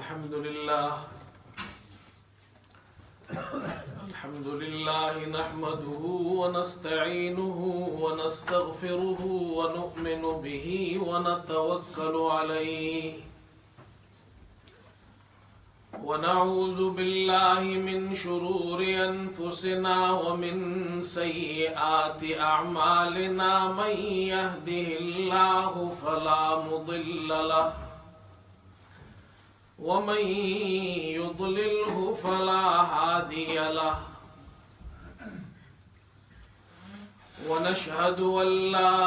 الحمد لله نحمده ونستعينه ونستغفره ونؤمن به ونتوكل عليه ونعوذ بالله من شرور أنفسنا ومن سيئات أعمالنا من يهده الله فلا مضل له ومن يضلله فلا هادي له ونشهد أن لا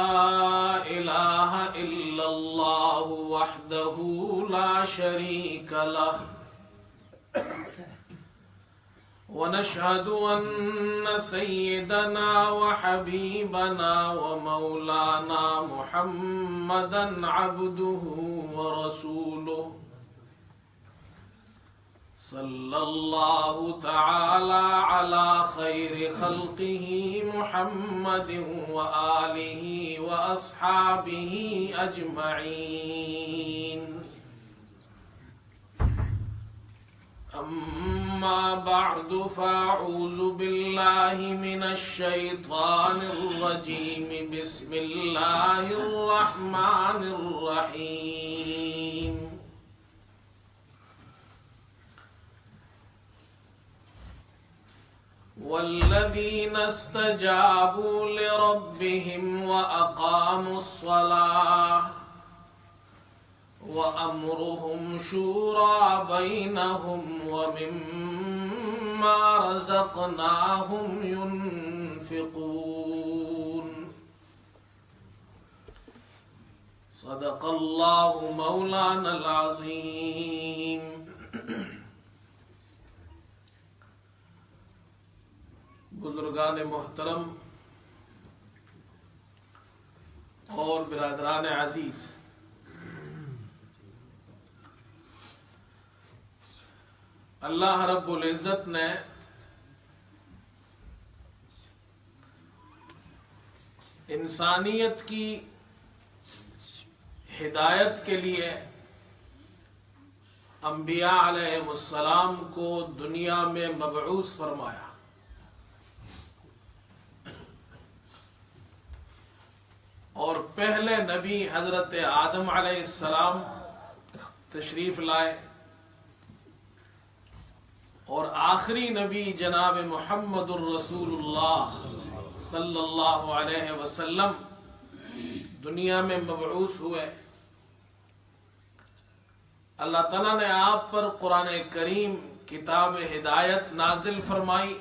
إله إلا الله وحده لا شريك له ونشهد أن سيدنا وحبيبنا ومولانا محمدا عبده ورسوله صلى الله تعالى على خير خلقه محمد وآله وأصحابه أجمعين أما بعد فأعوذ بالله من الشيطان الرجيم بسم الله الرحمن الرحيم والذين استجابوا لربهم وأقاموا الصلاة وأمرهم شورى بينهم ومما رزقناهم ينفقون صدق الله مولانا العظيم بزرگان محترم اور برادران عزیز، اللہ رب العزت نے انسانیت کی ہدایت کے لیے انبیاء علیہ السلام کو دنیا میں مبعوث فرمایا، اور پہلے نبی حضرت آدم علیہ السلام تشریف لائے، اور آخری نبی جناب محمد الرسول اللہ صلی اللہ علیہ وسلم دنیا میں مبعوث ہوئے۔ اللہ تعالیٰ نے آپ پر قرآن کریم کتاب ہدایت نازل فرمائی،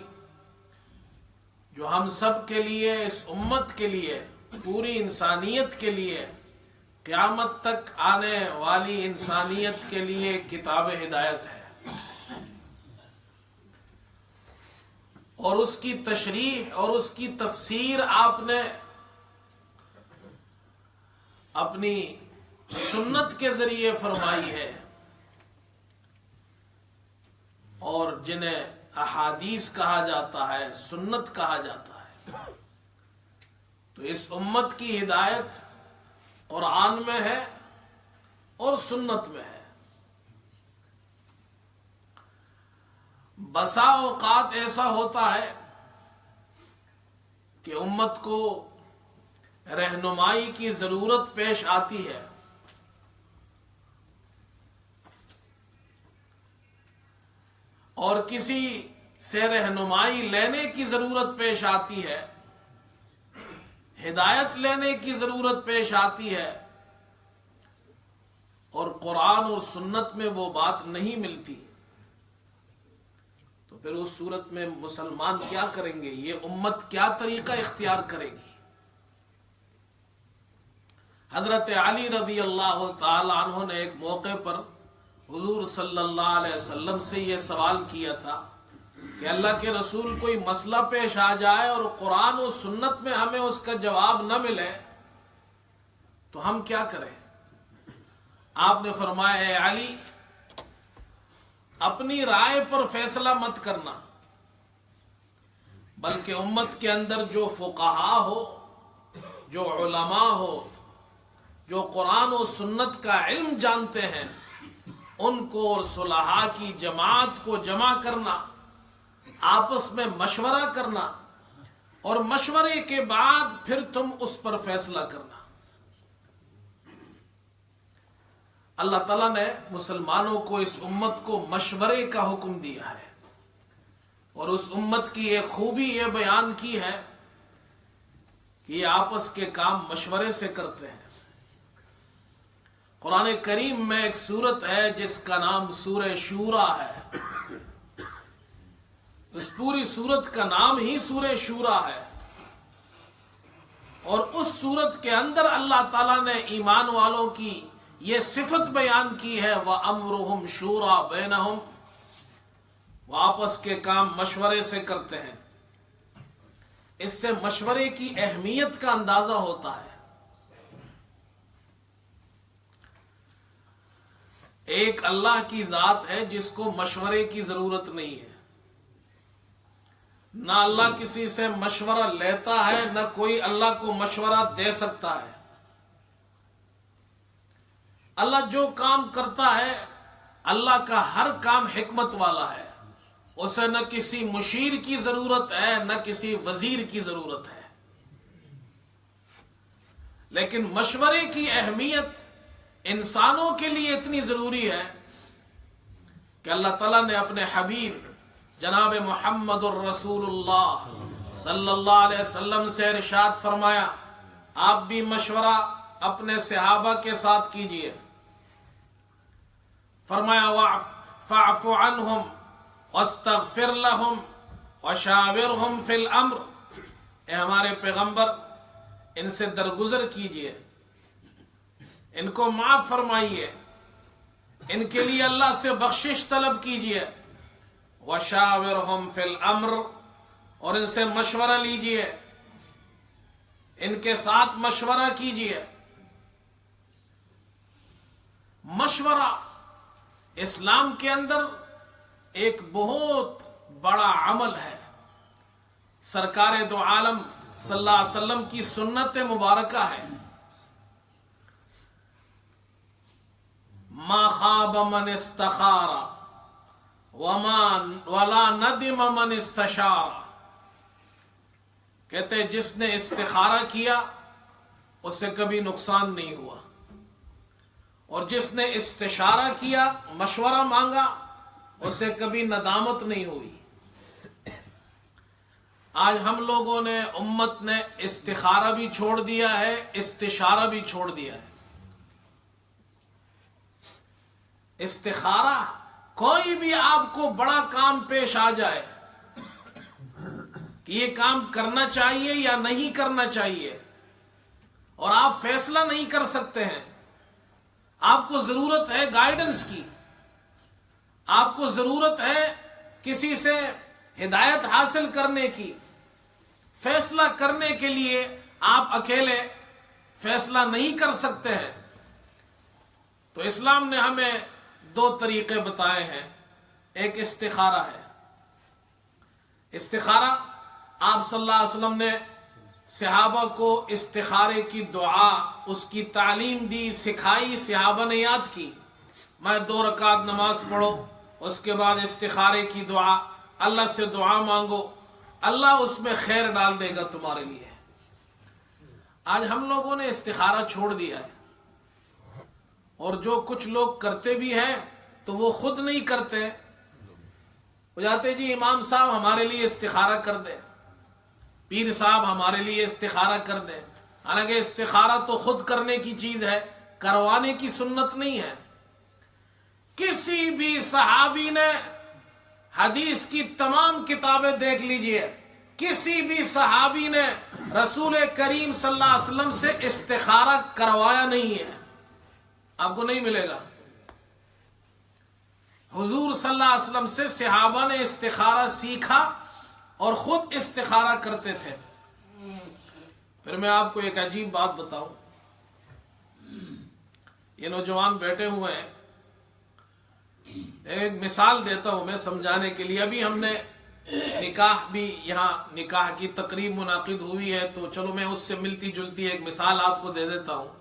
جو ہم سب کے لیے، اس امت کے لیے، پوری انسانیت کے لیے، قیامت تک آنے والی انسانیت کے لیے کتاب ہدایت ہے، اور اس کی تشریح اور اس کی تفسیر آپ نے اپنی سنت کے ذریعے فرمائی ہے، اور جنہیں احادیث کہا جاتا ہے، سنت کہا جاتا ہے۔ تو اس امت کی ہدایت قرآن میں ہے اور سنت میں ہے۔ بسا اوقات ایسا ہوتا ہے کہ امت کو رہنمائی کی ضرورت پیش آتی ہے، اور کسی سے رہنمائی لینے کی ضرورت پیش آتی ہے، ہدایت لینے کی ضرورت پیش آتی ہے، اور قرآن اور سنت میں وہ بات نہیں ملتی، تو پھر اس صورت میں مسلمان کیا کریں گے؟ یہ امت کیا طریقہ اختیار کرے گی؟ حضرت علی رضی اللہ تعالی عنہ نے ایک موقع پر حضور صلی اللہ علیہ وسلم سے یہ سوال کیا تھا کہ اللہ کے رسول، کوئی مسئلہ پیش آ جائے اور قرآن و سنت میں ہمیں اس کا جواب نہ ملے تو ہم کیا کریں؟ آپ نے فرمایا، اے علی، اپنی رائے پر فیصلہ مت کرنا، بلکہ امت کے اندر جو فقہا ہو، جو علماء ہو، جو قرآن و سنت کا علم جانتے ہیں، ان کو اور صلحاء کی جماعت کو جمع کرنا، آپس میں مشورہ کرنا، اور مشورے کے بعد پھر تم اس پر فیصلہ کرنا۔ اللہ تعالیٰ نے مسلمانوں کو، اس امت کو مشورے کا حکم دیا ہے، اور اس امت کی ایک خوبی یہ بیان کی ہے کہ یہ آپس کے کام مشورے سے کرتے ہیں۔ قرآن کریم میں ایک سورت ہے جس کا نام سورہ شورا ہے۔ اس پوری سورت کا نام ہی سورہ شورا ہے، اور اس سورت کے اندر اللہ تعالیٰ نے ایمان والوں کی یہ صفت بیان کی ہے، وَأَمْرُهُمْ شُورَى بَيْنَهُمْ، وہ آپس کے کام مشورے سے کرتے ہیں۔ اس سے مشورے کی اہمیت کا اندازہ ہوتا ہے۔ ایک اللہ کی ذات ہے جس کو مشورے کی ضرورت نہیں ہے، نہ اللہ کسی سے مشورہ لیتا ہے، نہ کوئی اللہ کو مشورہ دے سکتا ہے۔ اللہ جو کام کرتا ہے، اللہ کا ہر کام حکمت والا ہے، اسے نہ کسی مشیر کی ضرورت ہے، نہ کسی وزیر کی ضرورت ہے۔ لیکن مشورے کی اہمیت انسانوں کے لیے اتنی ضروری ہے کہ اللہ تعالیٰ نے اپنے حبیب جناب محمد الرسول اللہ صلی اللہ علیہ وسلم سے ارشاد فرمایا، آپ بھی مشورہ اپنے صحابہ کے ساتھ کیجئے۔ فرمایا فَاعْفُ عَنْهُمْ وَاسْتَغْفِرْ لَهُمْ وَشَاوِرْهُمْ فِي الْأَمْرِ، اے ہمارے پیغمبر ان سے درگزر کیجئے، ان کو معاف فرمائیے، ان کے لیے اللہ سے بخشش طلب کیجئے، وَشَاوِرْهُمْ فِي الْأَمْرِ، اور ان سے مشورہ لیجئے، ان کے ساتھ مشورہ کیجئے۔ مشورہ اسلام کے اندر ایک بہت بڑا عمل ہے۔ سرکار دو عالم صلی اللہ علیہ وسلم کی سنت مبارکہ ہے، ما خاب من استخار ولا ندم من استشار، کہتے جس نے استخارہ کیا اس سے کبھی نقصان نہیں ہوا، اور جس نے استشارہ کیا، مشورہ مانگا، اس سے کبھی ندامت نہیں ہوئی۔ آج ہم لوگوں نے، امت نے استخارہ بھی چھوڑ دیا ہے، استشارہ بھی چھوڑ دیا ہے۔ استخارہ، کوئی بھی آپ کو بڑا کام پیش آ جائے کہ یہ کام کرنا چاہیے یا نہیں کرنا چاہیے، اور آپ فیصلہ نہیں کر سکتے ہیں، آپ کو ضرورت ہے گائیڈنس کی، آپ کو ضرورت ہے کسی سے ہدایت حاصل کرنے کی، فیصلہ کرنے کے لیے آپ اکیلے فیصلہ نہیں کر سکتے ہیں، تو اسلام نے ہمیں دو طریقے بتائے ہیں۔ ایک استخارہ ہے۔ استخارہ، آپ صلی اللہ علیہ وسلم نے صحابہ کو استخارے کی دعا، اس کی تعلیم دی، سکھائی، صحابہ نے یاد کی۔ میں 2 رکعت نماز پڑھو، اس کے بعد استخارے کی دعا، اللہ سے دعا مانگو، اللہ اس میں خیر ڈال دے گا تمہارے لیے۔ آج ہم لوگوں نے استخارہ چھوڑ دیا ہے، اور جو کچھ لوگ کرتے بھی ہیں تو وہ خود نہیں کرتے، وہ جاتے جی امام صاحب ہمارے لیے استخارہ کر دے، پیر صاحب ہمارے لیے استخارہ کر دے۔ حالانکہ استخارہ تو خود کرنے کی چیز ہے، کروانے کی سنت نہیں ہے۔ کسی بھی صحابی نے، حدیث کی تمام کتابیں دیکھ لیجئے، کسی بھی صحابی نے رسول کریم صلی اللہ علیہ وسلم سے استخارہ کروایا نہیں ہے، آپ کو نہیں ملے گا۔ حضور صلی اللہ علیہ وسلم سے صحابہ نے استخارہ سیکھا اور خود استخارہ کرتے تھے۔ پھر میں آپ کو ایک عجیب بات بتاؤں، یہ نوجوان بیٹھے ہوئے ہیں، ایک مثال دیتا ہوں میں سمجھانے کے لیے۔ ابھی ہم نے نکاح بھی، یہاں نکاح کی تقریب منعقد ہوئی ہے، تو چلو میں اس سے ملتی جلتی ایک مثال آپ کو دے دیتا ہوں۔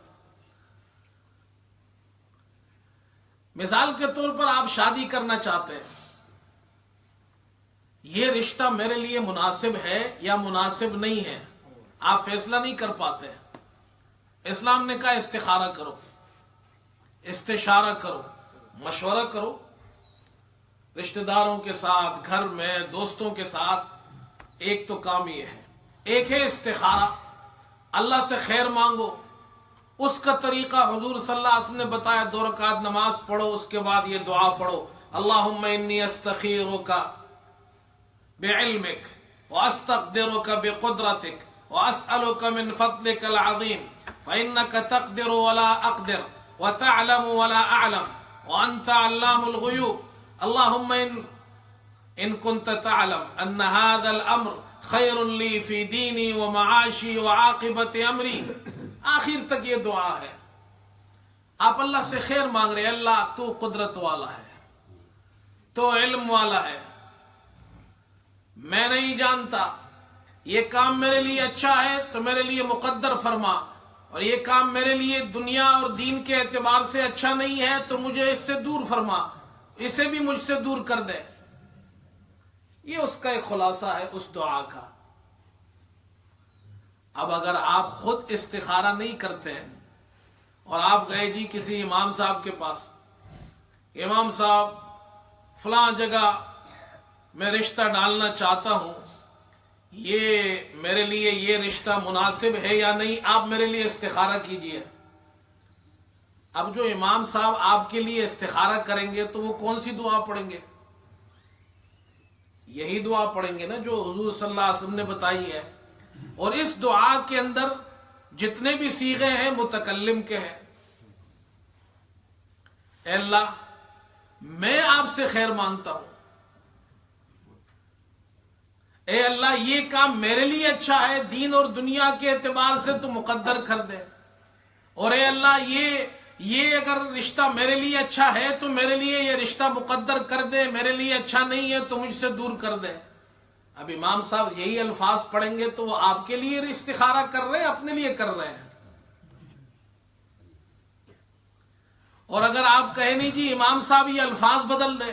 مثال کے طور پر آپ شادی کرنا چاہتے ہیں، یہ رشتہ میرے لیے مناسب ہے یا مناسب نہیں ہے، آپ فیصلہ نہیں کر پاتے۔ اسلام نے کہا استخارہ کرو، استشارہ کرو، مشورہ کرو، رشتہ داروں کے ساتھ، گھر میں دوستوں کے ساتھ۔ ایک تو کام یہ ہے، ایک ہے استخارہ، اللہ سے خیر مانگو۔ اس کا طریقہ حضور صلی اللہ علیہ وسلم نے بتایا، 2 رکعت نماز پڑھو، اس کے بعد یہ دعا پڑھو، اللہم انی استخیرک بعلمک واستقدرک بقدرتک واسألک من فضلک العظیم فإنک تقدر ولا اقدر وتعلم ولا اعلم وانت علام الغیوب اللہم ان كنت تعلم ان هذا الامر خیر لی فی دینی ومعاشی وعاقبت امری۔ آخر تک یہ دعا ہے، آپ اللہ سے خیر مانگ رہے ہیں، اللہ تو قدرت والا ہے، تو علم والا ہے، میں نہیں جانتا، یہ کام میرے لیے اچھا ہے تو میرے لیے مقدر فرما، اور یہ کام میرے لیے دنیا اور دین کے اعتبار سے اچھا نہیں ہے تو مجھے اس سے دور فرما، اسے بھی مجھ سے دور کر دے۔ یہ اس کا ایک خلاصہ ہے اس دعا کا۔ اب اگر آپ خود استخارہ نہیں کرتے اور آپ گئے جی کسی امام صاحب کے پاس، امام صاحب فلاں جگہ میں رشتہ ڈالنا چاہتا ہوں، یہ میرے لیے یہ رشتہ مناسب ہے یا نہیں، آپ میرے لیے استخارہ کیجئے۔ اب جو امام صاحب آپ کے لیے استخارہ کریں گے تو وہ کون سی دعا پڑھیں گے؟ یہی دعا پڑھیں گے نا جو حضور صلی اللہ علیہ وسلم نے بتائی ہے، اور اس دعا کے اندر جتنے بھی صیغے ہیں متکلم کے ہیں۔ اے اللہ میں آپ سے خیر مانگتا ہوں، اے اللہ یہ کام میرے لیے اچھا ہے، دین اور دنیا کے اعتبار سے تو مقدر کر دے، اور اے اللہ یہ اگر رشتہ میرے لیے اچھا ہے تو میرے لیے یہ رشتہ مقدر کر دے، میرے لیے اچھا نہیں ہے تو مجھ سے دور کر دے۔ اب امام صاحب یہی الفاظ پڑھیں گے تو وہ آپ کے لیے استخارہ کر رہے ہیں، اپنے لیے کر رہے ہیں۔ اور اگر آپ کہیں نہیں جی امام صاحب یہ الفاظ بدل دے،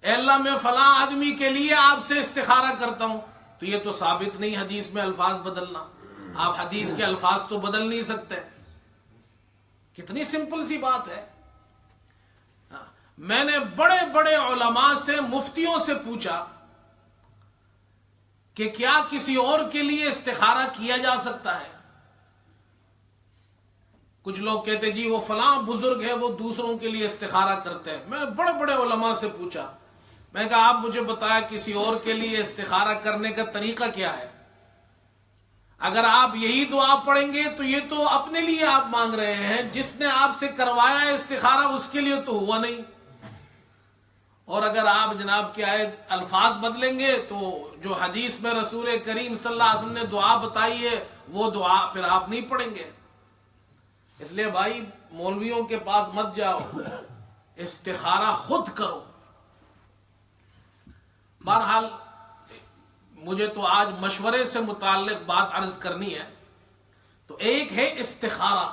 اے اللہ میں فلاں آدمی کے لیے آپ سے استخارہ کرتا ہوں، تو یہ تو ثابت نہیں حدیث میں الفاظ بدلنا، آپ حدیث کے الفاظ تو بدل نہیں سکتے۔ کتنی سمپل سی بات ہے۔ میں نے بڑے بڑے علماء سے، مفتیوں سے پوچھا کہ کیا کسی اور کے لیے استخارہ کیا جا سکتا ہے؟ کچھ لوگ کہتے جی وہ فلاں بزرگ ہے وہ دوسروں کے لیے استخارہ کرتے ہیں۔ میں نے بڑے بڑے علماء سے پوچھا، میں نے کہا آپ مجھے بتایا کسی اور کے لیے استخارہ کرنے کا طریقہ کیا ہے؟ اگر آپ یہی دعا پڑھیں گے تو یہ تو اپنے لیے آپ مانگ رہے ہیں، جس نے آپ سے کروایا ہے استخارہ اس کے لیے تو ہوا نہیں۔ اور اگر آپ جناب کے آئے الفاظ بدلیں گے تو جو حدیث میں رسول کریم صلی اللہ علیہ وسلم نے دعا بتائی ہے وہ دعا پھر آپ نہیں پڑھیں گے۔ اس لیے بھائی مولویوں کے پاس مت جاؤ، استخارہ خود کرو۔ بہرحال مجھے تو آج مشورے سے متعلق بات عرض کرنی ہے۔ تو ایک ہے استخارہ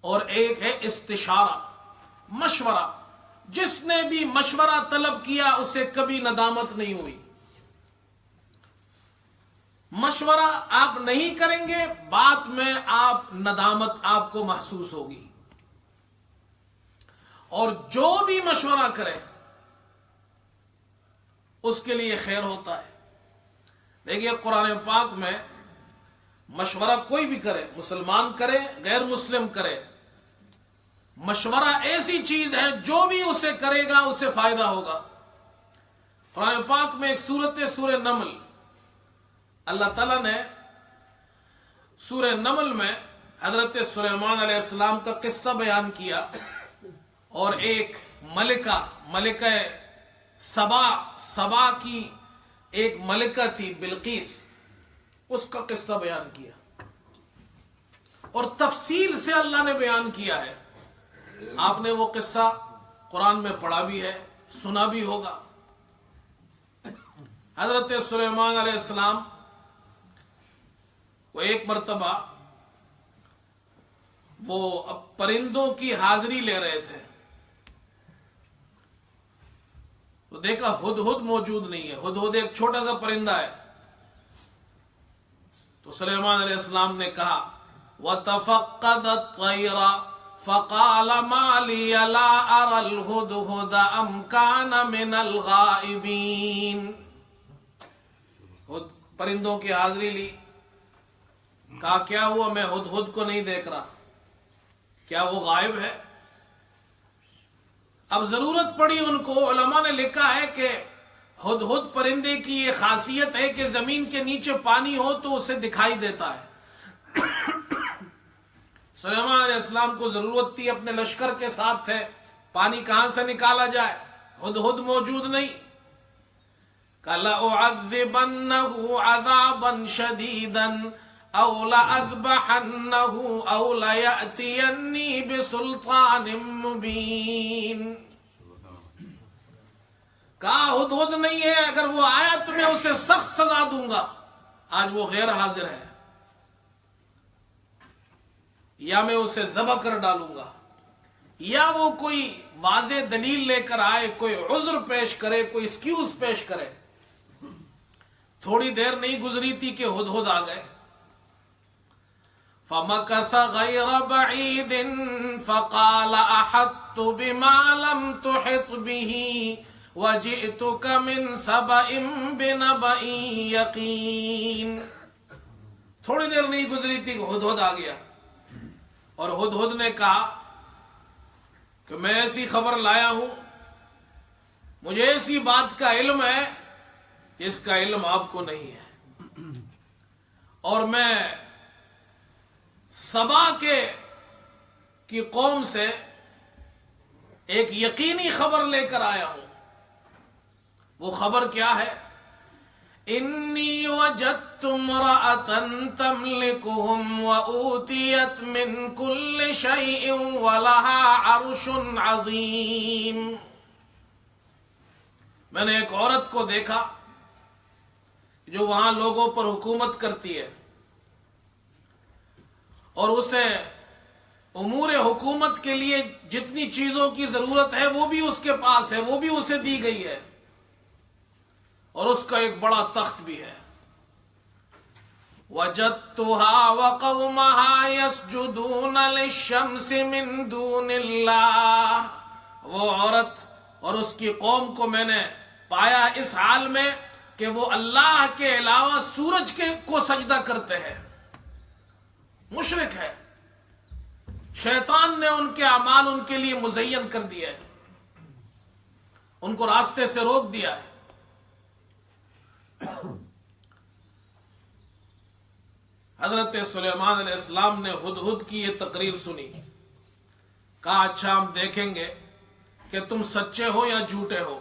اور ایک ہے استشارہ، مشورہ۔ جس نے بھی مشورہ طلب کیا اسے کبھی ندامت نہیں ہوئی۔ مشورہ آپ نہیں کریں گے، بعد میں آپ ندامت آپ کو محسوس ہوگی۔ اور جو بھی مشورہ کرے اس کے لیے خیر ہوتا ہے۔ دیکھیے قرآن پاک میں مشورہ کوئی بھی کرے، مسلمان کرے غیر مسلم کرے، مشورہ ایسی چیز ہے جو بھی اسے کرے گا اسے فائدہ ہوگا۔ قرآن پاک میں ایک سورہ نمل، اللہ تعالیٰ نے سورہ نمل میں حضرت سلیمان علیہ السلام کا قصہ بیان کیا، اور ایک ملکہ سبا کی ایک ملکہ تھی بلقیس، اس کا قصہ بیان کیا، اور تفصیل سے اللہ نے بیان کیا ہے۔ آپ نے وہ قصہ قرآن میں پڑھا بھی ہے، سنا بھی ہوگا۔ حضرت سلیمان علیہ السلام وہ ایک مرتبہ وہ پرندوں کی حاضری لے رہے تھے، تو دیکھا ہدہد موجود نہیں ہے، ہدہد ایک چھوٹا سا پرندہ ہے۔ تو سلیمان علیہ السلام نے کہا وَتَفَقَّدَ الطَّيْرَ فَقَالَ مَا لِيَ لَا أَرَى الْهُدْهُدَ أَمْ كَانَ مِنَ الْغَائِبِينَ۔ پرندوں کی حاضری لی، کہا کیا ہوا، میں ہدہد کو نہیں دیکھ رہا، کیا وہ غائب ہے؟ اب ضرورت پڑی ان کو، علماء نے لکھا ہے کہ ہدہد پرندے کی یہ خاصیت ہے کہ زمین کے نیچے پانی ہو تو اسے دکھائی دیتا ہے۔ سلیمان علیہ السلام کو ضرورت تھی، اپنے لشکر کے ساتھ تھے، پانی کہاں سے نکالا جائے، ہدہد موجود نہیں۔ لَأُعَذِّبَنَّهُ عَذَابًا شَدِيدًا أَوْ لَأَذْبَحَنَّهُ أَوْ لَيَأْتِيَنِّي بِسُلْطَانٍ مُبِينٍ۔ کہا ہدہد نہیں ہے، اگر وہ آیا تو میں اسے سخت سزا دوں گا۔ آج وہ غیر حاضر ہے، یا میں اسے ذبح کر ڈالوں گا، یا وہ کوئی واضح دلیل لے کر آئے، کوئی عذر پیش کرے، کوئی ایکسکیوز پیش کرے۔ تھوڑی دیر نہیں گزری تھی کہ ہدہد آ گئے۔ فَمَكَثَ غَيْرَ بَعِيدٍ فَقَالَ أَحَطْتُ بِمَا لَمْ تُحِطْ بِهِ وَجِئْتُكَ مِنْ سَبَإٍ بِنَبَإٍ يَقِينٍ۔ تھوڑی دیر نہیں گزری تھی کہ ہدہد آ گیا، اور ہدہد نے کہا کہ میں ایسی خبر لایا ہوں، مجھے ایسی بات کا علم ہے جس کا علم آپ کو نہیں ہے، اور میں سبا کی قوم سے ایک یقینی خبر لے کر آیا ہوں۔ وہ خبر کیا ہے؟ انی وجدت امرأة تملکہم وأوتیت من کل شیء ولہا عرش عظیم۔ میں نے ایک عورت کو دیکھا جو وہاں لوگوں پر حکومت کرتی ہے، اور اسے امور حکومت کے لیے جتنی چیزوں کی ضرورت ہے وہ بھی اس کے پاس ہے، وہ بھی اسے دی گئی ہے، اور اس کا ایک بڑا تخت بھی ہے۔ وَجَدْتُهَا وَقَوْمَهَا يَسْجُدُونَ لِلشَّمْسِ مِن دُونِ اللَّهِ۔ وہ عورت اور اس کی قوم کو میں نے پایا اس حال میں کہ وہ اللہ کے علاوہ سورج کو سجدہ کرتے ہیں۔ مشرک ہے، شیطان نے ان کے اعمال ان کے لیے مزین کر دیا ہے، ان کو راستے سے روک دیا ہے۔ حضرت سلیمان علیہ السلام نے ہدہد کی یہ تقریر سنی، کہا اچھا ہم دیکھیں گے کہ تم سچے ہو یا جھوٹے ہو۔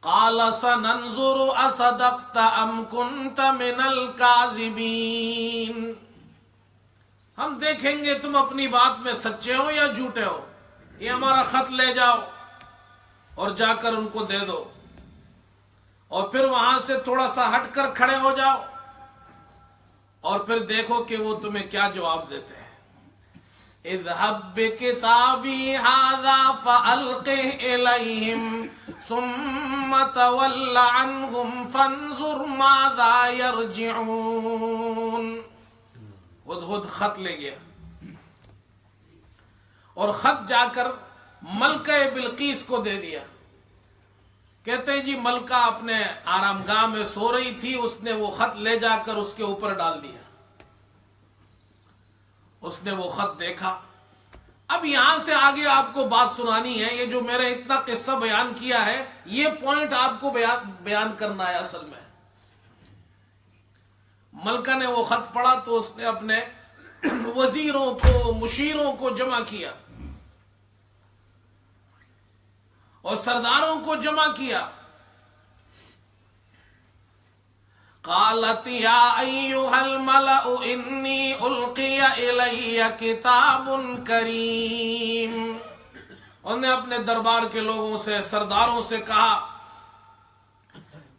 قال سننظر اصدقت ام كنت من الكاذبین، ہم دیکھیں گے تم اپنی بات میں سچے ہو یا جھوٹے ہو، یہ ہمارا خط لے جاؤ اور جا کر ان کو دے دو، اور پھر وہاں سے تھوڑا سا ہٹ کر کھڑے ہو جاؤ، اور پھر دیکھو کہ وہ تمہیں کیا جواب دیتے ہیں۔ اذهب بکتابی ھذا فألقه الیہم ثم تول عنہم فانظر ماذا یرجعون۔ ہدہد خط لے گیا، اور خط جا کر ملکہ بلقیس کو دے دیا۔ کہتے ہیں جی ملکہ اپنے آرام گاہ میں سو رہی تھی، اس نے وہ خط لے جا کر اس کے اوپر ڈال دیا۔ اس نے وہ خط دیکھا۔ اب یہاں سے آگے آپ کو بات سنانی ہے، یہ جو میں نے اتنا قصہ بیان کیا ہے یہ پوائنٹ آپ کو بیان کرنا ہے۔ اصل میں ملکہ نے وہ خط پڑھا تو اس نے اپنے وزیروں کو، مشیروں کو جمع کیا اور سرداروں کو جمع کیا۔ قالت یا ایھا الملأ انی القی الی کتاب کریم۔ انہوں نے اپنے دربار کے لوگوں سے، سرداروں سے کہا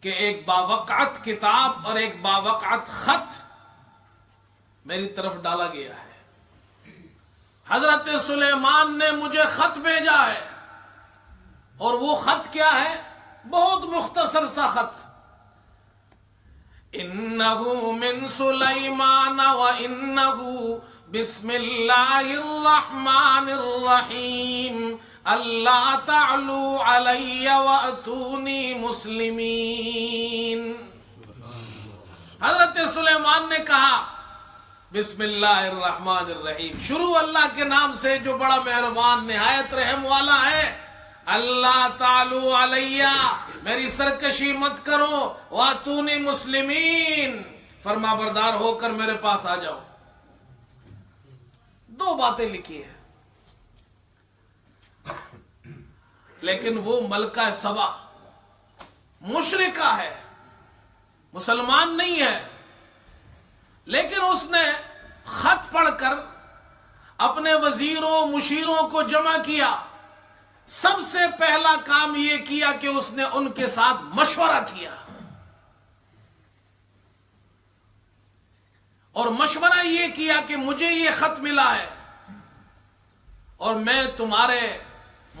کہ ایک باوقعت کتاب اور ایک باوقعت خط میری طرف ڈالا گیا ہے۔ حضرت سلیمان نے مجھے خط بھیجا ہے، اور وہ خط کیا ہے؟ بہت مختصر سا خط، انہو من سلیمان وانہو بسم اللہ الرحمن الرحیم اللہ تعلو علی واتونی مسلمین۔ حضرت سلیمان نے کہا بسم اللہ الرحمن الرحیم، شروع اللہ کے نام سے جو بڑا مہربان نہایت رحم والا ہے۔ اللہ تعالو علیہ، میری سرکشی مت کرو، واتونی مسلمین، فرما بردار ہو کر میرے پاس آ جاؤ۔ دو باتیں لکھی ہیں، لیکن وہ ملکہ سبا مشرکہ ہے، مسلمان نہیں ہے، لیکن اس نے خط پڑھ کر اپنے وزیروں مشیروں کو جمع کیا۔ سب سے پہلا کام یہ کیا کہ اس نے ان کے ساتھ مشورہ کیا، اور مشورہ یہ کیا کہ مجھے یہ خط ملا ہے اور میں تمہارے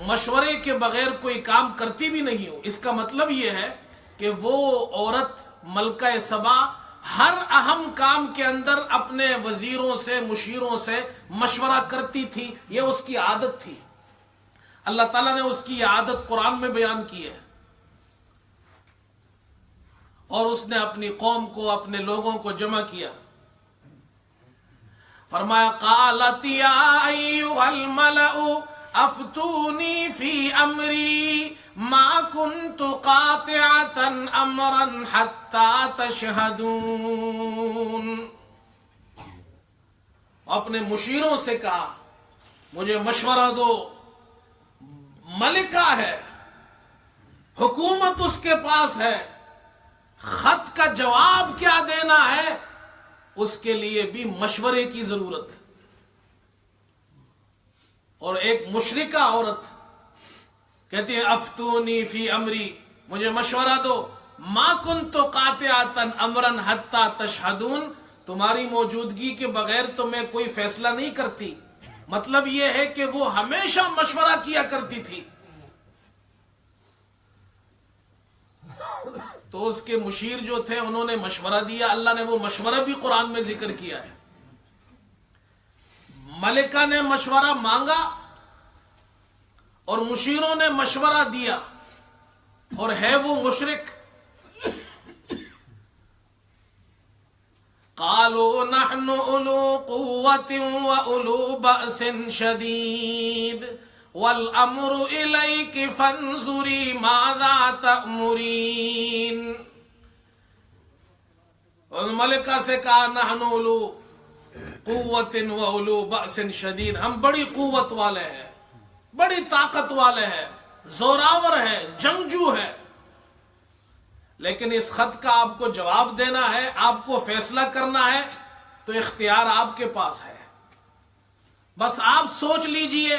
مشورے کے بغیر کوئی کام کرتی بھی نہیں ہوں۔ اس کا مطلب یہ ہے کہ وہ عورت ملکہ سبا ہر اہم کام کے اندر اپنے وزیروں سے مشیروں سے مشورہ کرتی تھی، یہ اس کی عادت تھی۔ اللہ تعالیٰ نے اس کی یہ عادت قرآن میں بیان کی ہے، اور اس نے اپنی قوم کو، اپنے لوگوں کو جمع کیا۔ فرمایا قالت یا ایھا الملأ افتونی فی امری ما کنت قاطعۃ امرا حتی تشہدون۔ اپنے مشیروں سے کہا مجھے مشورہ دو، ملکہ ہے، حکومت اس کے پاس ہے، خط کا جواب کیا دینا ہے اس کے لیے بھی مشورے کی ضرورت۔ اور ایک مشرکہ عورت کہتی ہے افتونی فی امری، مجھے مشورہ دو، ما کنت قاطعۃ امرا حتی تشہدون، تمہاری موجودگی کے بغیر تو میں کوئی فیصلہ نہیں کرتی۔ مطلب یہ ہے کہ وہ ہمیشہ مشورہ کیا کرتی تھی۔ تو اس کے مشیر جو تھے انہوں نے مشورہ دیا، اللہ نے وہ مشورہ بھی قرآن میں ذکر کیا ہے۔ ملکہ نے مشورہ مانگا اور مشیروں نے مشورہ دیا، اور ہے وہ مشرک۔ قالوا نحن اولو قوة واولو بأس شدید والامر الیک فانظری ماذا تأمرین۔ اور ملکہ سے کہا نحن اولو قوت و اولو بأس شدید، ہم بڑی قوت والے ہیں، بڑی طاقت والے ہیں، زوراور ہے، جنگجو ہے، لیکن اس خط کا آپ کو جواب دینا ہے، آپ کو فیصلہ کرنا ہے، تو اختیار آپ کے پاس ہے۔ بس آپ سوچ لیجئے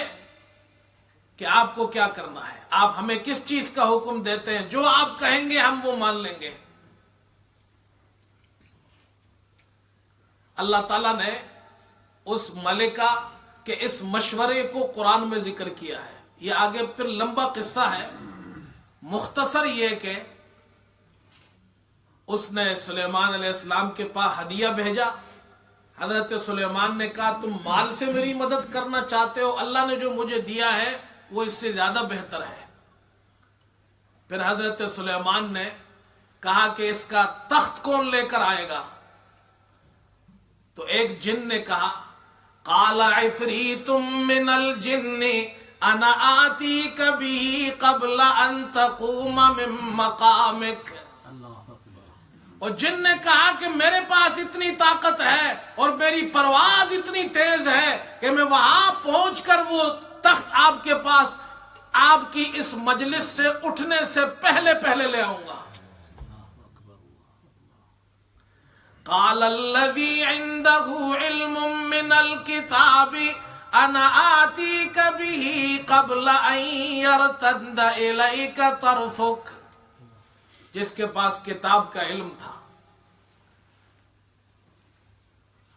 کہ آپ کو کیا کرنا ہے، آپ ہمیں کس چیز کا حکم دیتے ہیں، جو آپ کہیں گے ہم وہ مان لیں گے۔ اللہ تعالیٰ نے اس ملکہ کے اس مشورے کو قرآن میں ذکر کیا ہے۔ یہ آگے پھر لمبا قصہ ہے، مختصر یہ کہ اس نے سلیمان علیہ السلام کے پاس ہدیہ بھیجا۔ حضرت سلیمان نے کہا تم مال سے میری مدد کرنا چاہتے ہو، اللہ نے جو مجھے دیا ہے وہ اس سے زیادہ بہتر ہے۔ پھر حضرت سلیمان نے کہا کہ اس کا تخت کون لے کر آئے گا؟ تو ایک جن نے کہا قال عفریت من الجن انا آتیک بہ قبل ان تقوم من مقامک۔ اور جن نے کہا کہ میرے پاس اتنی طاقت ہے اور میری پرواز اتنی تیز ہے کہ میں وہاں پہنچ کر وہ تخت آپ کے پاس آپ کی اس مجلس سے اٹھنے سے پہلے پہلے لے آؤں گا۔ قال الذي عنده علم من الكتاب انا آتيك به قبل ان يرتد اليك طرفك۔ جس کے پاس کتاب کا علم تھا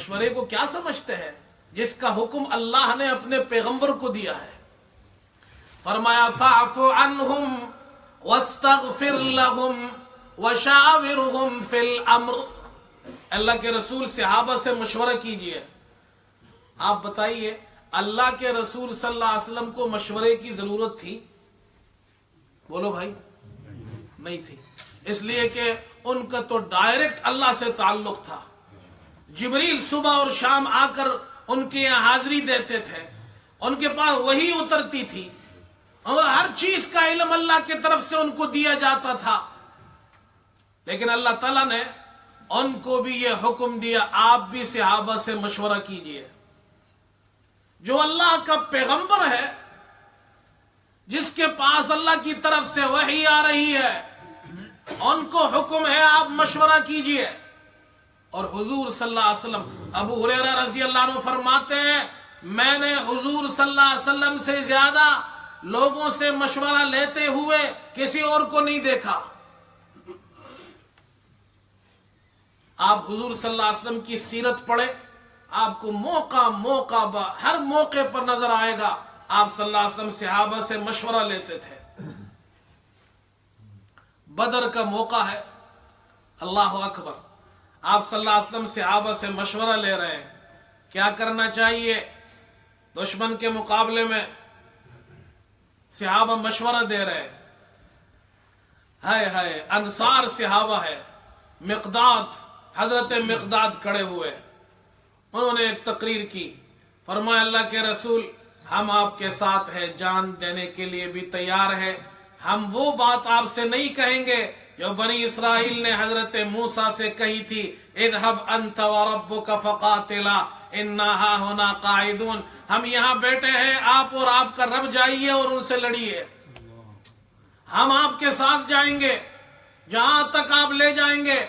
مشورے کو کیا سمجھتے ہیں؟ جس کا حکم اللہ نے اپنے پیغمبر کو دیا ہے. فرمایا فاعف عنہم واستغفر لہم وشاورہم فی الامر. اللہ کے رسول صحابہ سے مشورہ کیجئے. آپ بتائیے اللہ کے رسول صلی اللہ علیہ وسلم کو مشورے کی ضرورت تھی؟ بولو بھائی، نہیں تھی. اس لیے کہ ان کا تو ڈائریکٹ اللہ سے تعلق تھا. جبریل صبح اور شام آ کر ان کے یہاں حاضری دیتے تھے، ان کے پاس وحی اترتی تھی اور ہر چیز کا علم اللہ کی طرف سے ان کو دیا جاتا تھا. لیکن اللہ تعالیٰ نے ان کو بھی یہ حکم دیا آپ بھی صحابہ سے مشورہ کیجئے. جو اللہ کا پیغمبر ہے، جس کے پاس اللہ کی طرف سے وحی آ رہی ہے، ان کو حکم ہے آپ مشورہ کیجئے. اور حضور صلی اللہ علیہ وسلم، ابو ہریرہ رضی اللہ عنہ فرماتے ہیں میں نے حضور صلی اللہ علیہ وسلم سے زیادہ لوگوں سے مشورہ لیتے ہوئے کسی اور کو نہیں دیکھا. آپ حضور صلی اللہ علیہ وسلم کی سیرت پڑھیں، آپ کو ہر موقع پر نظر آئے گا آپ صلی اللہ علیہ وسلم صحابہ سے مشورہ لیتے تھے. بدر کا موقع ہے، اللہ اکبر، آپ صلی اللہ علیہ وسلم صحابہ سے مشورہ لے رہے ہیں کیا کرنا چاہیے. دشمن کے مقابلے میں صحابہ مشورہ دے رہے ہیں. انصار صحابہ ہے، حضرت مقداد کھڑے ہوئے، انہوں نے ایک تقریر کی. فرمایا اللہ کے رسول ہم آپ کے ساتھ ہیں، جان دینے کے لیے بھی تیار ہے. ہم وہ بات آپ سے نہیں کہیں گے جو بنی اسرائیل نے حضرت موسیٰ سے کہی تھی اذهب انت وربك فقاتلا انا هاهنا قاعدون. ہم یہاں بیٹھے ہیں، آپ اور آپ کا رب جائیے اور ان سے لڑیے. ہم آپ کے ساتھ جائیں گے جہاں تک آپ لے جائیں گے.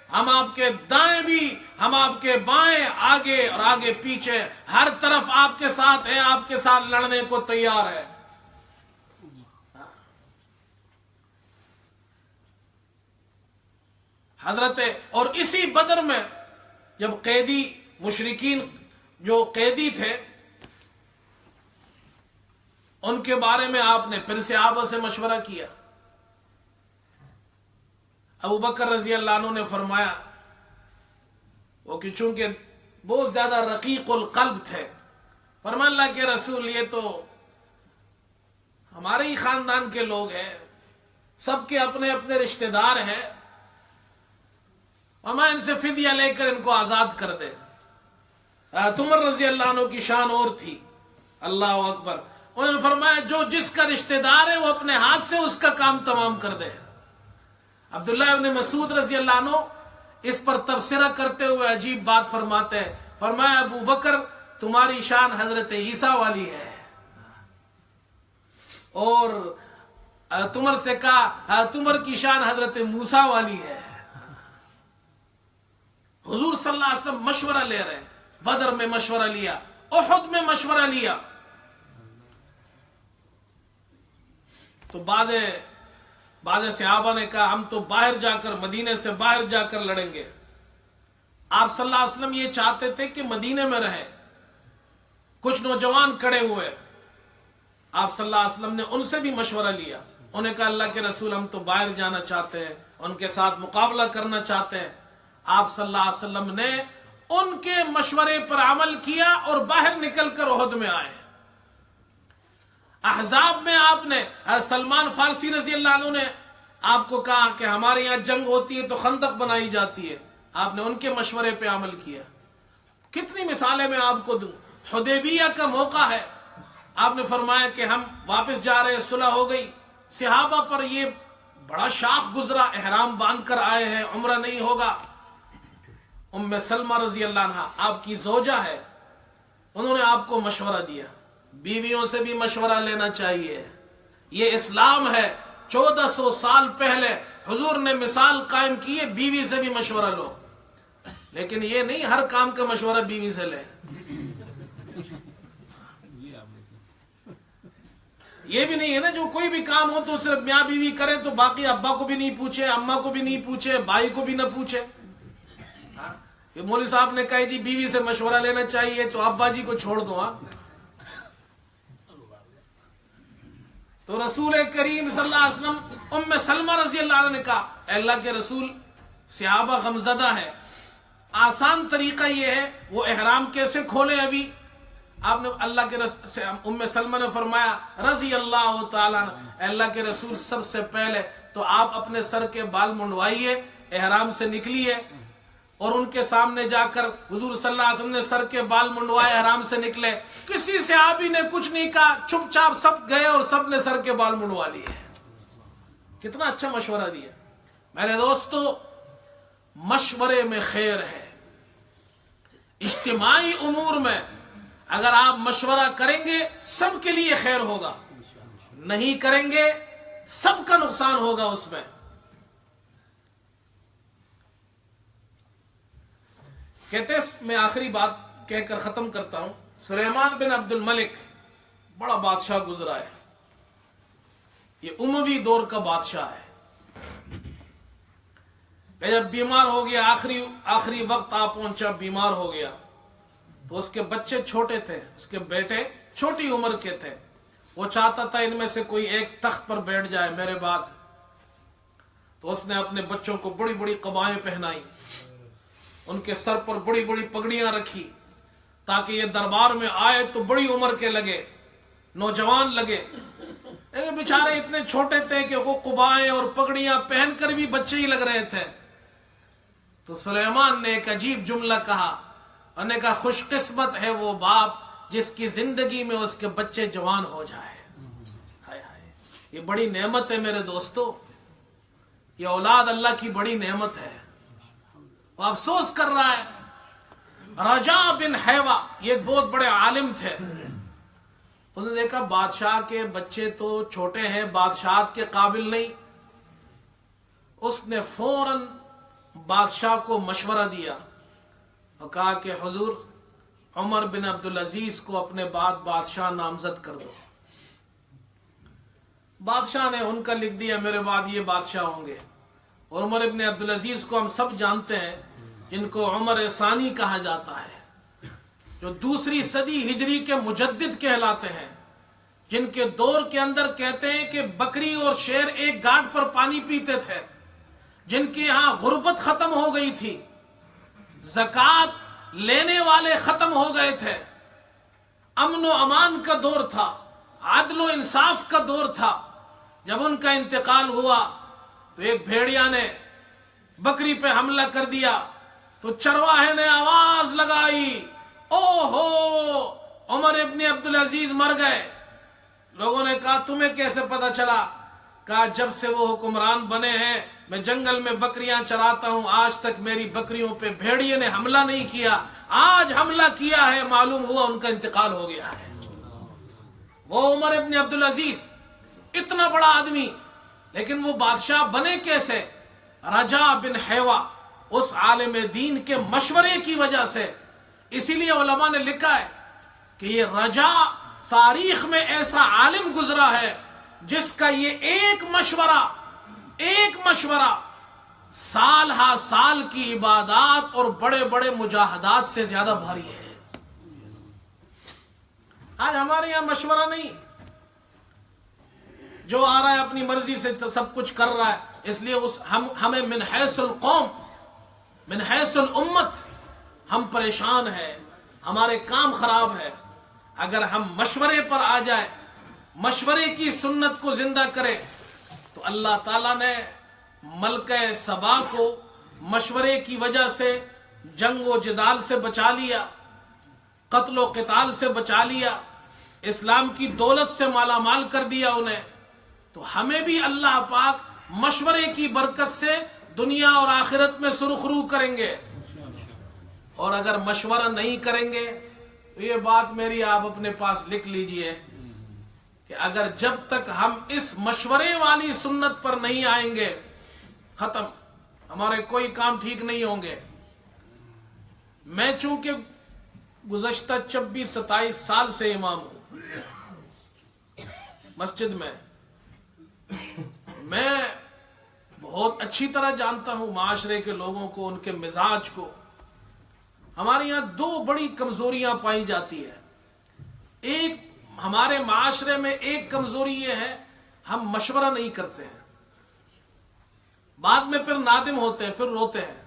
ہم آپ کے دائیں بھی، ہم آپ کے بائیں، آگے اور آگے پیچھے، ہر طرف آپ کے ساتھ ہیں، آپ کے ساتھ لڑنے کو تیار ہے. حضرت اور اسی بدر میں جب قیدی مشرکین جو قیدی تھے ان کے بارے میں آپ نے پھر صحابہ سے مشورہ کیا. ابو بکر رضی اللہ عنہ نے فرمایا، وہ کہ چونکہ بہت زیادہ رقیق القلب تھے، فرمایا اللہ کے رسول یہ تو ہمارے ہی خاندان کے لوگ ہیں، سب کے اپنے اپنے رشتہ دار ہیں، اور میں ان سے فدیہ لے کر ان کو آزاد کر دے. عمر رضی اللہ عنہ کی شان اور تھی، اللہ اکبر. انہوں نے فرمایا جو جس کا رشتہ دار ہے وہ اپنے ہاتھ سے اس کا کام تمام کر دے. عبداللہ ابن مسعود رضی اللہ عنہ اس پر تبصرہ کرتے ہوئے عجیب بات فرماتے ہیں. فرمایا ابو بکر تمہاری شان حضرت عیسیٰ والی ہے، اور تمر سے کہا تمر کی شان حضرت موسیٰ والی ہے. حضور صلی اللہ علیہ وسلم مشورہ لے رہے، بدر میں مشورہ لیا، احد میں مشورہ لیا. تو بعض صحابہ نے کہا ہم تو باہر جا کر، مدینے سے باہر جا کر لڑیں گے. آپ صلی اللہ علیہ وسلم یہ چاہتے تھے کہ مدینے میں رہے. کچھ نوجوان کھڑے ہوئے، آپ صلی اللہ علیہ وسلم نے ان سے بھی مشورہ لیا. انہوں نے کہا اللہ کے رسول ہم تو باہر جانا چاہتے ہیں، ان کے ساتھ مقابلہ کرنا چاہتے ہیں. آپ صلی اللہ علیہ وسلم نے ان کے مشورے پر عمل کیا اور باہر نکل کر احد میں آئے. احزاب میں آپ نے، سلمان فارسی رضی اللہ عنہ نے آپ کو کہا کہ ہمارے یہاں جنگ ہوتی ہے تو خندق بنائی جاتی ہے، آپ نے ان کے مشورے پہ عمل کیا. کتنی مثالیں میں آپ کو دوں. حدیبیہ کا موقع ہے، آپ نے فرمایا کہ ہم واپس جا رہے، صلح ہو گئی. صحابہ پر یہ بڑا شاخ گزرا، احرام باندھ کر آئے ہیں، عمرہ نہیں ہوگا. ام سلمہ رضی اللہ عنہ آپ کی زوجہ ہے، انہوں نے آپ کو مشورہ دیا. بیویوں سے بھی مشورہ لینا چاہیے، یہ اسلام ہے. 1400 سال پہلے حضور نے مثال قائم کی ہے، بیوی سے بھی مشورہ لو. لیکن یہ نہیں ہر کام کا مشورہ بیوی سے لے. یہ بھی نہیں ہے نا جو کوئی بھی کام ہو تو صرف میاں بیوی کرے تو باقی ابا کو بھی نہیں پوچھے، اماں کو بھی نہیں پوچھے، بھائی کو بھی نہ پوچھے. کہ مولوی صاحب نے کہا جی بیوی سے مشورہ لینا چاہیے تو ابا جی کو چھوڑ دو. تو رسول کریم صلی اللہ علیہ وسلم ام سلمہ رضی اللہ عنہ نے کہا اے اللہ کے رسول صحابہ غمزدہ ہے, آسان طریقہ یہ ہے وہ احرام کیسے کھولیں. ابھی آپ نے اللہ کے ام سلمہ نے فرمایا رضی اللہ تعالیٰ اے اللہ کے رسول سب سے پہلے تو آپ اپنے سر کے بال منڈوائیے, احرام سے نکلیے اور ان کے سامنے جا کر حضور صلی اللہ علیہ وسلم نے سر کے بال منڈوائے, احرام سے نکلے, کسی صحابی نے کچھ نہیں کہا, چپ چاپ سب گئے اور سب نے سر کے بال منڈوا لیے. کتنا اچھا مشورہ دیا. میرے دوستو مشورے میں خیر ہے. اجتماعی امور میں اگر آپ مشورہ کریں گے سب کے لیے خیر ہوگا, نہیں کریں گے سب کا نقصان ہوگا اس میں. کہتے میں آخری بات کہہ کر ختم کرتا ہوں. سلیمان بن عبد الملک بڑا بادشاہ گزرا ہے, یہ اموی دور کا بادشاہ ہے. جب بیمار ہو گیا, آخری وقت آ پہنچا, بیمار ہو گیا, تو اس کے بچے چھوٹے تھے, اس کے بیٹے چھوٹی عمر کے تھے. وہ چاہتا تھا ان میں سے کوئی ایک تخت پر بیٹھ جائے میرے بعد. تو اس نے اپنے بچوں کو بڑی بڑی قبائیں پہنائی, ان کے سر پر بڑی بڑی پگڑیاں رکھی تاکہ یہ دربار میں آئے تو بڑی عمر کے لگے, نوجوان لگے. لیکن بیچارے اتنے چھوٹے تھے کہ وہ قبائیں اور پگڑیاں پہن کر بھی بچے ہی لگ رہے تھے. تو سلیمان نے ایک عجیب جملہ کہا, انہوں نے کہا خوش قسمت ہے وہ باپ جس کی زندگی میں اس کے بچے جوان ہو جائے. ہائے ہائے, یہ بڑی نعمت ہے میرے دوستو, یہ اولاد اللہ کی بڑی نعمت ہے. وہ افسوس کر رہا ہے. رجاء بن حیوہ یہ ایک بہت بڑے عالم تھے. انہوں نے دیکھا بادشاہ کے بچے تو چھوٹے ہیں, بادشاہت کے قابل نہیں. اس نے فوراً بادشاہ کو مشورہ دیا اور کہا کہ حضور عمر بن عبدالعزیز کو اپنے بعد بادشاہ نامزد کر دو. بادشاہ نے ان کا لکھ دیا میرے بعد یہ بادشاہ ہوں گے. اور عمر بن عبدالعزیز کو ہم سب جانتے ہیں, جن کو عمر ثانی کہا جاتا ہے, جو دوسری صدی ہجری کے مجدد کہلاتے ہیں, جن کے دور کے اندر کہتے ہیں کہ بکری اور شیر ایک گھاٹ پر پانی پیتے تھے, جن کے یہاں غربت ختم ہو گئی تھی, زکوٰۃ لینے والے ختم ہو گئے تھے, امن و امان کا دور تھا, عدل و انصاف کا دور تھا. جب ان کا انتقال ہوا تو ایک بھیڑیا نے بکری پہ حملہ کر دیا, تو چرواہے نے آواز لگائی او ہو عمر ابن عبدالعزیز مر گئے. لوگوں نے کہا تمہیں کیسے پتا چلا؟ کہا جب سے وہ حکمران بنے ہیں میں جنگل میں بکریاں چراتا ہوں, آج تک میری بکریوں پہ بھیڑیے نے حملہ نہیں کیا, آج حملہ کیا ہے, معلوم ہوا ان کا انتقال ہو گیا ہے. وہ عمر ابن عبدالعزیز اتنا بڑا آدمی, لیکن وہ بادشاہ بنے کیسے؟ رجاء بن حیوہ اس عالم دین کے مشورے کی وجہ سے. اسی لیے علماء نے لکھا ہے کہ یہ رجاء تاریخ میں ایسا عالم گزرا ہے جس کا یہ ایک مشورہ سال ہا سال کی عبادات اور بڑے بڑے مجاہدات سے زیادہ بھاری ہے. آج ہمارے یہاں مشورہ نہیں, جو آ رہا ہے اپنی مرضی سے سب کچھ کر رہا ہے. اس لیے ہمیں من حیث القوم من حیث الامت ہم پریشان ہیں, ہمارے کام خراب ہے. اگر ہم مشورے پر آ جائے, مشورے کی سنت کو زندہ کرے, تو اللہ تعالیٰ نے ملکہ سبا کو مشورے کی وجہ سے جنگ و جدال سے بچا لیا, قتل و قتال سے بچا لیا, اسلام کی دولت سے مالا مال کر دیا انہیں. تو ہمیں بھی اللہ پاک مشورے کی برکت سے دنیا اور آخرت میں سرخرو کریں گے. اور اگر مشورہ نہیں کریں گے تو یہ بات میری آپ اپنے پاس لکھ لیجئے کہ اگر جب تک ہم اس مشورے والی سنت پر نہیں آئیں گے, ختم, ہمارے کوئی کام ٹھیک نہیں ہوں گے. میں چونکہ گزشتہ 26-27 سال سے امام ہوں مسجد میں, میں بہت اچھی طرح جانتا ہوں معاشرے کے لوگوں کو, ان کے مزاج کو. ہمارے یہاں دو بڑی کمزوریاں پائی جاتی ہے. ایک ہمارے معاشرے میں ایک کمزوری یہ ہے ہم مشورہ نہیں کرتے ہیں, بعد میں پھر نادم ہوتے ہیں, پھر روتے ہیں.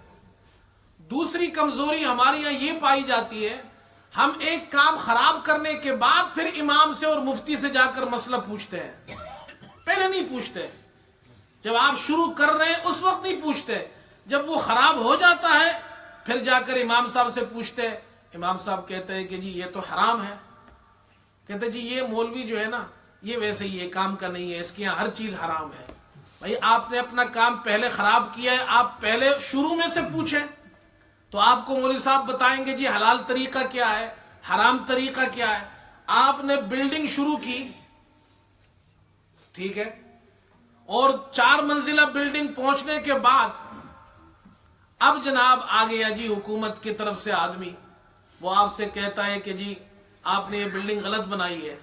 دوسری کمزوری ہمارے یہاں یہ پائی جاتی ہے ہم ایک کام خراب کرنے کے بعد پھر امام سے اور مفتی سے جا کر مسئلہ پوچھتے ہیں, پہلے نہیں پوچھتے. جب آپ شروع کر رہے ہیں اس وقت نہیں پوچھتے, جب وہ خراب ہو جاتا ہے پھر جا کر امام صاحب سے پوچھتے ہیں. امام صاحب کہتے ہیں کہ جی یہ تو حرام ہے. کہتے جی یہ مولوی جو ہے نا یہ ویسے ہی یہ کام کا نہیں ہے, اس کے یہاں ہر چیز حرام ہے. بھائی آپ نے اپنا کام پہلے خراب کیا ہے, آپ پہلے شروع میں سے پوچھیں تو آپ کو مولوی صاحب بتائیں گے جی حلال طریقہ کیا ہے, حرام طریقہ کیا ہے. آپ نے بلڈنگ شروع کی, ٹھیک ہے, اور 4 منزلہ بلڈنگ پہنچنے کے بعد اب جناب آ گیا جی حکومت کی طرف سے آدمی, وہ آپ سے کہتا ہے کہ جی آپ نے یہ بلڈنگ غلط بنائی ہے,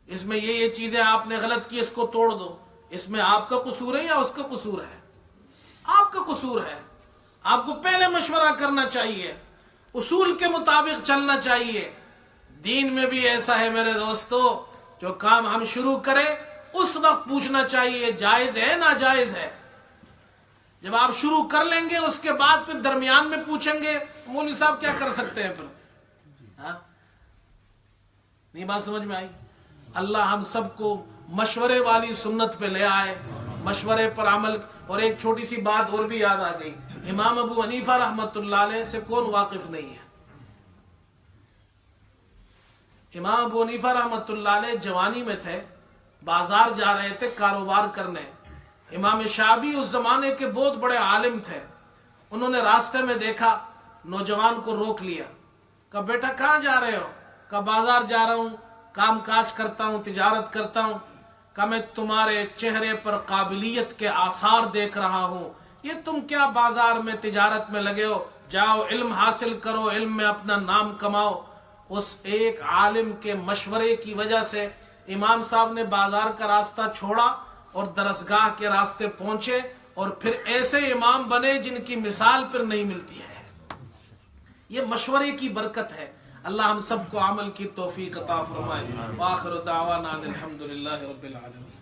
اس میں یہ چیزیں آپ نے غلط کی, اس کو توڑ دو. اس میں آپ کا قصور ہے یا اس کا قصور ہے؟ آپ کا قصور ہے. آپ کو پہلے مشورہ کرنا چاہیے, اصول کے مطابق چلنا چاہیے. دین میں بھی ایسا ہے میرے دوستو, جو کام ہم شروع کریں اس وقت پوچھنا چاہیے جائز ہے ناجائز ہے. جب آپ شروع کر لیں گے اس کے بعد پھر درمیان میں پوچھیں گے, مولوی صاحب کیا کر سکتے ہیں پھر؟ ہاں نہیں بات سمجھ میں آئی؟ اللہ ہم سب کو مشورے والی سنت پہ لے آئے, مشورے پر عمل. اور ایک چھوٹی سی بات اور بھی یاد آ گئی, امام ابو حنیفہ رحمت اللہ علیہ سے کون واقف نہیں ہے؟ امام ابو حنیفہ رحمت اللہ علیہ جوانی میں تھے, بازار جا رہے تھے کاروبار کرنے. امام شعبی اس زمانے کے بہت بڑے عالم تھے. انہوں نے راستے میں دیکھا, نوجوان کو روک لیا, کہا بیٹا کہاں جا رہے ہو؟ کہا بازار جا رہا ہوں, کام کاج کرتا ہوں, تجارت کرتا ہوں. کہا میں تمہارے چہرے پر قابلیت کے آثار دیکھ رہا ہوں, یہ تم کیا بازار میں تجارت میں لگے ہو؟ جاؤ علم حاصل کرو, علم میں اپنا نام کماؤ. اس ایک عالم کے مشورے کی وجہ سے امام صاحب نے بازار کا راستہ چھوڑا اور درسگاہ کے راستے پہنچے, اور پھر ایسے امام بنے جن کی مثال پھر نہیں ملتی ہے. یہ مشورے کی برکت ہے. اللہ ہم سب کو عمل کی توفیق عطا فرمائے. وآخر دعوانا الحمدللہ رب العالمین.